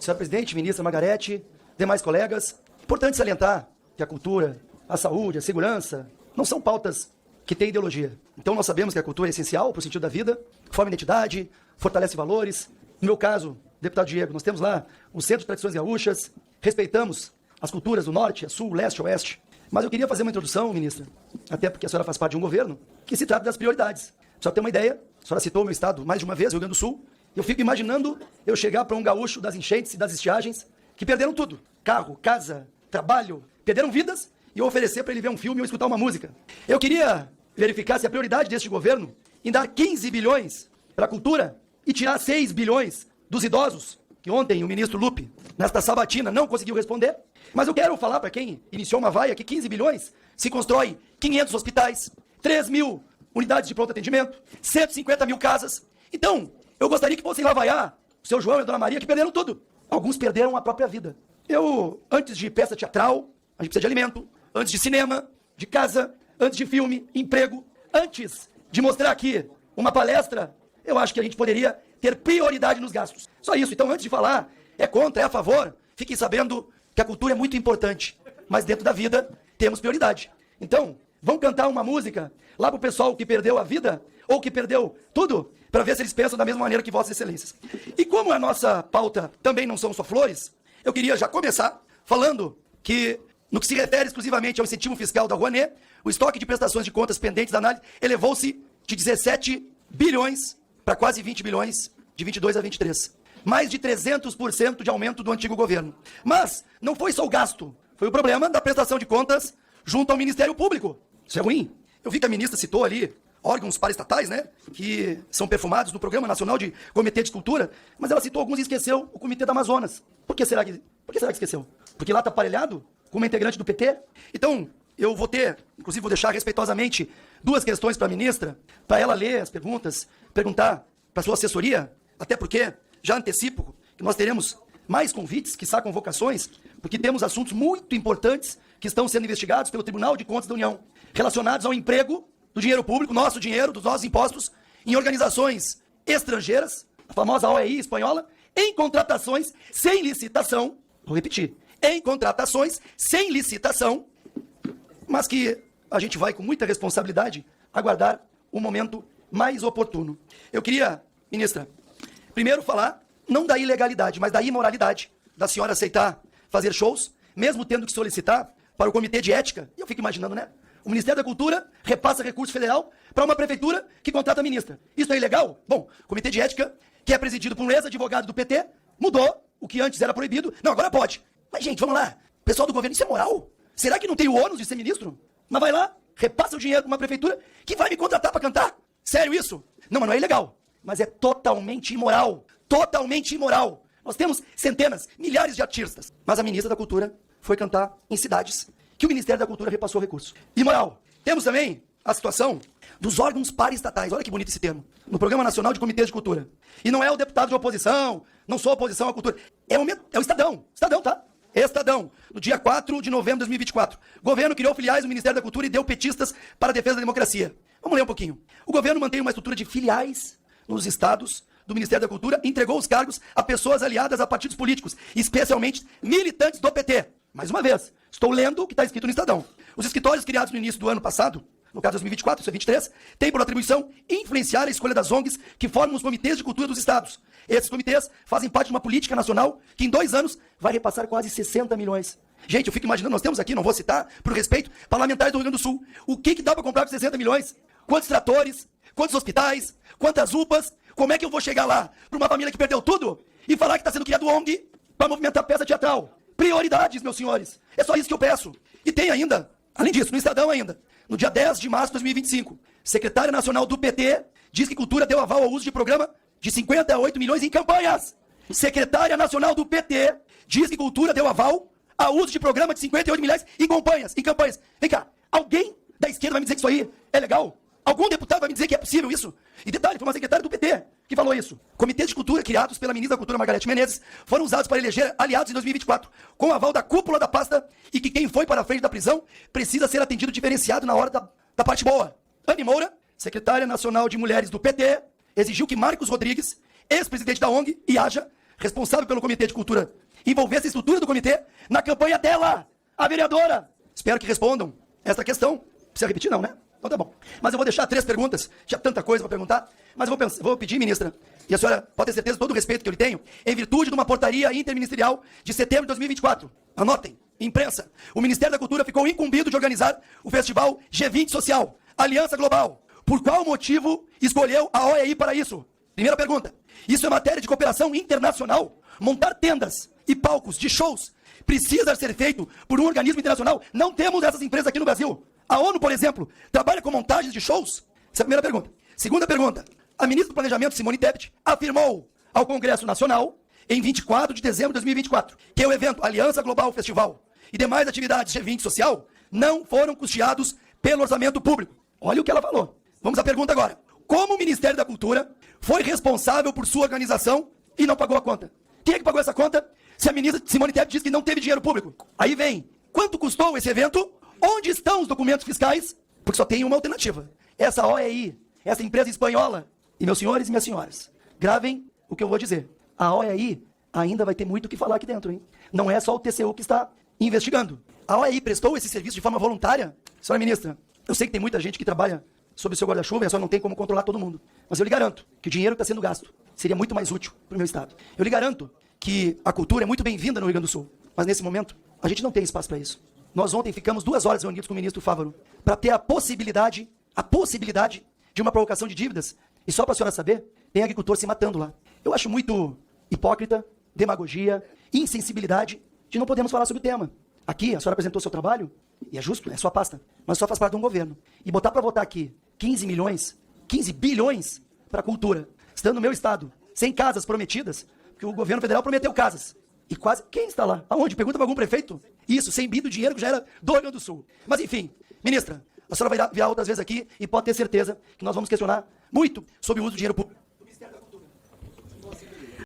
senhora presidente, ministra Margarete, demais colegas. Importante salientar que a cultura, a saúde, a segurança não são pautas que têm ideologia. Então nós sabemos que a cultura é essencial para o sentido da vida, forma identidade, fortalece valores. No meu caso, deputado Diego, nós temos lá o Centro de Tradições Gaúchas, respeitamos as culturas do norte, sul, leste, oeste. Mas eu queria fazer uma introdução, ministra, até porque a senhora faz parte de um governo, que se trata das prioridades. Só ter uma ideia, a senhora citou o meu estado mais de uma vez, o Rio Grande do Sul, eu fico imaginando eu chegar para um gaúcho das enchentes e das estiagens, que perderam tudo, carro, casa, trabalho, perderam vidas, e eu oferecer para ele ver um filme ou escutar uma música. Eu queria verificar se a prioridade deste governo em dar 15 bilhões para a cultura e tirar 6 bilhões dos idosos, que ontem o ministro Lupe, nesta sabatina, não conseguiu responder. Mas eu quero falar para quem iniciou uma vaia que 15 bilhões se constrói 500 hospitais, 3 mil unidades de pronto atendimento, 150 mil casas. Então, eu gostaria que fossem lá vaiar o seu João e a dona Maria, que perderam tudo. Alguns perderam a própria vida. Antes de peça teatral, a gente precisa de alimento, antes de cinema, de casa, antes de filme, emprego, antes de mostrar aqui uma palestra, eu acho que a gente poderia ter prioridade nos gastos. Só isso. Então, antes de falar, é contra, é a favor, fiquem sabendo que a cultura é muito importante, mas dentro da vida temos prioridade. Então, vão cantar uma música lá pro pessoal que perdeu a vida, ou que perdeu tudo, para ver se eles pensam da mesma maneira que Vossas Excelências. E como a nossa pauta também não são só flores, eu queria já começar falando que, no que se refere exclusivamente ao incentivo fiscal da Rouanet, o estoque de prestações de contas pendentes da análise elevou-se de 17 bilhões para quase 20 bilhões, de 22 a 23. Mais de 300% de aumento do antigo governo. Mas não foi só o gasto, foi o problema da prestação de contas junto ao Ministério Público. Isso é ruim. Eu vi que a ministra citou ali órgãos paraestatais, né, que são perfumados no Programa Nacional de Comitê de Cultura, mas ela citou alguns e esqueceu o Comitê do Amazonas. Por que será que esqueceu? Porque lá está aparelhado com uma integrante do PT? Então, eu vou ter, inclusive vou deixar respeitosamente duas questões para a ministra, para ela ler as perguntas, perguntar para a sua assessoria, até porque já antecipo que nós teremos mais convites, quiçá convocações, porque temos assuntos muito importantes que estão sendo investigados pelo Tribunal de Contas da União, relacionados ao emprego do dinheiro público, nosso dinheiro, dos nossos impostos, em organizações estrangeiras, a famosa OEI espanhola, em contratações sem licitação, vou repetir, em contratações sem licitação, mas que a gente vai com muita responsabilidade aguardar o momento mais oportuno. Eu queria, ministra, primeiro falar, não da ilegalidade, mas da imoralidade da senhora aceitar fazer shows, mesmo tendo que solicitar para o Comitê de Ética. E eu fico imaginando, né? O Ministério da Cultura repassa recurso federal para uma prefeitura que contrata a ministra. Isso é ilegal? Bom, o Comitê de Ética, que é presidido por um ex-advogado do PT, mudou o que antes era proibido. Não, agora pode. Mas, gente, vamos lá. Pessoal do governo, isso é moral? Será que não tem o ônus de ser ministro? Mas vai lá, repassa o dinheiro para uma prefeitura que vai me contratar para cantar. Sério isso? Não, mas não é ilegal. Mas é totalmente imoral. Totalmente imoral. Nós temos centenas, milhares de artistas. Mas a ministra da Cultura foi cantar em cidades que o Ministério da Cultura repassou recursos. Imoral. Temos também a situação dos órgãos paraestatais. Olha que bonito esse termo. No Programa Nacional de Comitês de Cultura. E não é o deputado de oposição, não sou oposição à cultura. É o Estadão. Estadão, tá? Estadão. No dia 4 de novembro de 2024. O governo criou filiais do Ministério da Cultura e deu petistas para a defesa da democracia. Vamos ler um pouquinho. O governo mantém uma estrutura de filiais nos estados do Ministério da Cultura, entregou os cargos a pessoas aliadas a partidos políticos, especialmente militantes do PT. Mais uma vez, estou lendo o que está escrito no Estadão. Os escritórios criados no início do ano passado, no caso de 2024, isso é 23, têm por atribuição influenciar a escolha das ONGs que formam os comitês de cultura dos estados. Esses comitês fazem parte de uma política nacional que em 2 anos vai repassar quase 60 milhões. Gente, eu fico imaginando, nós temos aqui, não vou citar, por respeito, parlamentares do Rio Grande do Sul. O que dá para comprar com 60 milhões? Quantos tratores? Quantos hospitais? Quantas UPAs? Como é que eu vou chegar lá para uma família que perdeu tudo e falar que está sendo criado ONG para movimentar peça teatral? Prioridades, meus senhores. É só isso que eu peço. E tem ainda, além disso, no Estadão ainda, no dia 10 de março de 2025, secretária nacional do PT diz que cultura deu aval ao uso de programa de 58 milhões em campanhas. Secretária nacional do PT diz que cultura deu aval ao uso de programa de 58 milhões em campanhas. Vem cá, alguém da esquerda vai me dizer que isso aí é legal? Algum deputado vai me dizer que é possível isso? E detalhe, foi uma secretária do PT que falou isso. Comitês de cultura criados pela ministra da Cultura, Margarete Menezes, foram usados para eleger aliados em 2024, com o aval da cúpula da pasta e que quem foi para a frente da prisão precisa ser atendido diferenciado na hora da parte boa. Anne Moura, secretária nacional de mulheres do PT, exigiu que Marcos Rodrigues, ex-presidente da ONG, IAJA, responsável pelo Comitê de Cultura, envolvesse a estrutura do comitê na campanha dela, a vereadora. Espero que respondam esta questão. Precisa repetir, não, né? Então tá bom. Mas eu vou deixar 3 perguntas. Tinha tanta coisa para perguntar. Mas eu vou pedir, ministra, e a senhora pode ter certeza de todo o respeito que eu lhe tenho, em virtude de uma portaria interministerial de setembro de 2024. Anotem, imprensa. O Ministério da Cultura ficou incumbido de organizar o festival G20 Social, Aliança Global. Por qual motivo escolheu a OEI para isso? Primeira pergunta. Isso é matéria de cooperação internacional? Montar tendas e palcos de shows precisa ser feito por um organismo internacional? Não temos essas empresas aqui no Brasil. A ONU, por exemplo, trabalha com montagens de shows? Essa é a primeira pergunta. Segunda pergunta. A ministra do Planejamento, Simone Tebet, afirmou ao Congresso Nacional, em 24 de dezembro de 2024, que o evento Aliança Global Festival e demais atividades G20 Social não foram custeados pelo orçamento público. Olha o que ela falou. Vamos à pergunta agora. Como o Ministério da Cultura foi responsável por sua organização e não pagou a conta? Quem é que pagou essa conta? Se a ministra Simone Tebet diz que não teve dinheiro público. Aí vem, quanto custou esse evento? Onde estão os documentos fiscais? Porque só tem uma alternativa. Essa OEI, essa empresa espanhola, e meus senhores e minhas senhoras, gravem o que eu vou dizer. A OEI ainda vai ter muito o que falar aqui dentro, hein? Não é só o TCU que está investigando. A OEI prestou esse serviço de forma voluntária? Senhora ministra, eu sei que tem muita gente que trabalha sob o seu guarda-chuva e a senhora não tem como controlar todo mundo. Mas eu lhe garanto que o dinheiro que está sendo gasto seria muito mais útil para o meu estado. Eu lhe garanto que a cultura é muito bem-vinda no Rio Grande do Sul. Mas nesse momento, a gente não tem espaço para isso. Nós ontem ficamos 2 horas reunidos com o ministro Fávaro para ter a possibilidade de uma provocação de dívidas. E só para a senhora saber, tem agricultor se matando lá. Eu acho muito hipócrita, demagogia, insensibilidade de não podermos falar sobre o tema. Aqui, a senhora apresentou seu trabalho, e é justo, é sua pasta, mas só faz parte de um governo. E botar para votar aqui 15 bilhões para a cultura, estando no meu estado, sem casas prometidas, porque o governo federal prometeu casas. E quase, quem está lá? Aonde? Pergunta para algum prefeito? Isso, sem bido dinheiro que já era do Rio Grande do Sul. Mas enfim, ministra, a senhora vai vir outras vezes aqui e pode ter certeza que nós vamos questionar muito sobre o uso do dinheiro público.